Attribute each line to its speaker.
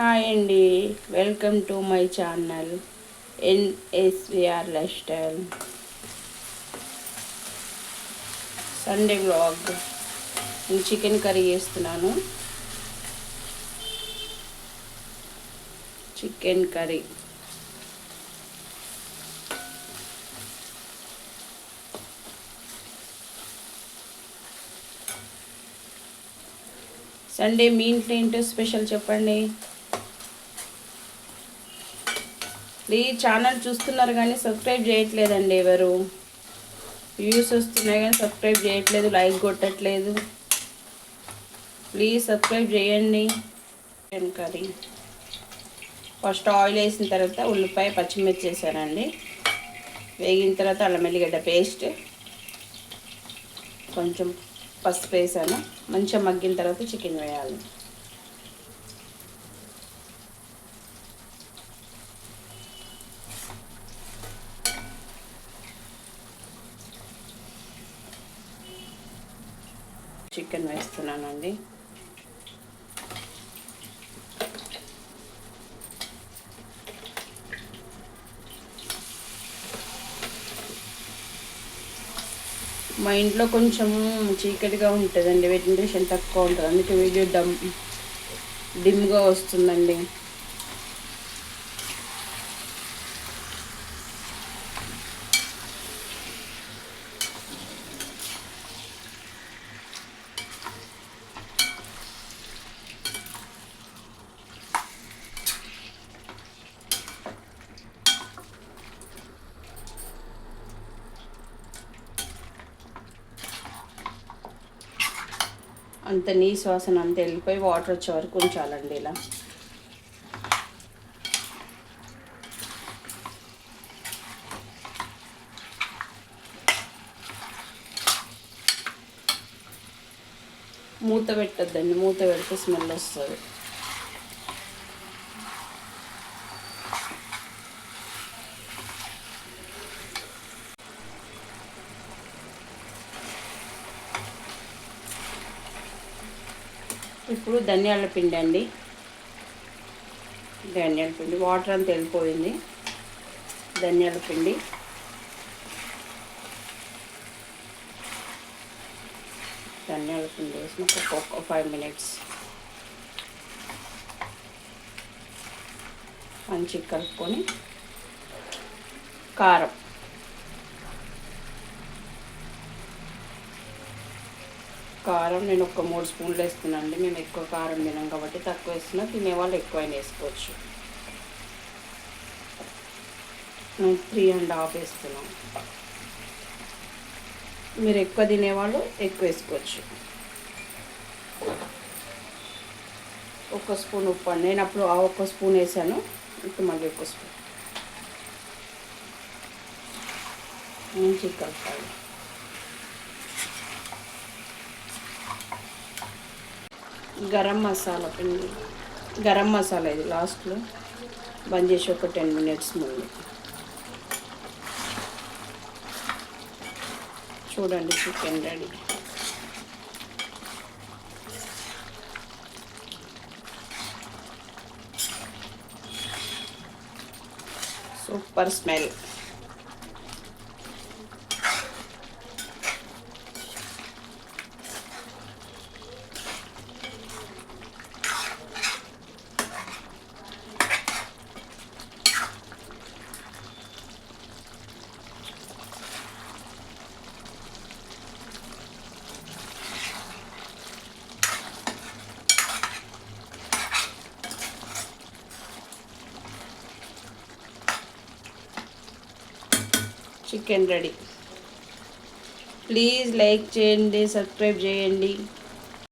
Speaker 1: Hi అండి, welcome to my channel N S V R lifestyle Sunday vlog. నేను chicken curry చేస్తున్నాను. Chicken curry Sunday మీ ఇంట్లో ఏంటో స్పెషల్ చెప్పండి. ప్లీజ్ ఛానల్ చూస్తున్నారు కానీ సబ్స్క్రైబ్ చేయట్లేదండి. ఎవరు వ్యూస్ వస్తున్నాయి కానీ సబ్స్క్రైబ్ చేయట్లేదు, లైక్ కొట్టట్లేదు. ప్లీజ్ సబ్స్క్రైబ్ చేయండి. చికెన్ కర్రీ ఫస్ట్ ఆయిల్ వేసిన తర్వాత ఉల్లిపాయ పచ్చిమిర్చి వేసానండి. వేగిన తర్వాత అల్లం వెల్లిగడ్డ పేస్ట్, కొంచెం పసుపు వేసాను. మంచిగా మగ్గిన తర్వాత చికెన్ వేయాలి. చికెన్ వేస్తున్నానండి. మా ఇంట్లో కొంచెం చీకటిగా ఉంటుందండి, వెంటిలేషన్ తక్కువ ఉంటుంది, అందుకే వీడియో డిమ్గా వస్తుందండి. అంత నీ శ్వాసన అంత వెళ్ళిపోయి వాటర్ వచ్చే వరకు ఉంచాలండి. ఇలా మూత పెట్టద్దండి, మూత పెడితే స్మెల్ వస్తుంది. ఇప్పుడు ధనియాల పిండి అండి. ధనియాల పిండి వాటర్ అంతా వెళ్ళిపోయింది. ధనియాల పిండి, ధనియాల పిండి వేసిన ఒక 5 minutes మంచిగా కలుపుకొని, కారం నేను ఒక 3 స్పూన్లు వేస్తున్నానండి. మేము ఎక్కువ కారం తినాం కాబట్టి తక్కువ వేస్తున్నా, తినేవాళ్ళు ఎక్కువైనా వేసుకోవచ్చు. మేము 3.5 వేస్తున్నాం. మీరు ఎక్కువ తినేవాళ్ళు ఎక్కువ వేసుకోవచ్చు. 1 స్పూన్ ఉప్పు అండి. నేను అప్పుడు 1 స్పూన్ వేసాను, ఇప్పుడు మళ్ళీ 1 స్పూన్ మంచిగా కలపాలి. గరం మసాలా పిండి, గరం మసాలా ఇది లాస్ట్లో బంద్ చేసి ఒక 10 minutes ముందు. చూడండి, chicken ready. Super smell. Chicken ready. Please like చేయండి, సబ్స్క్రైబ్ చేయండి.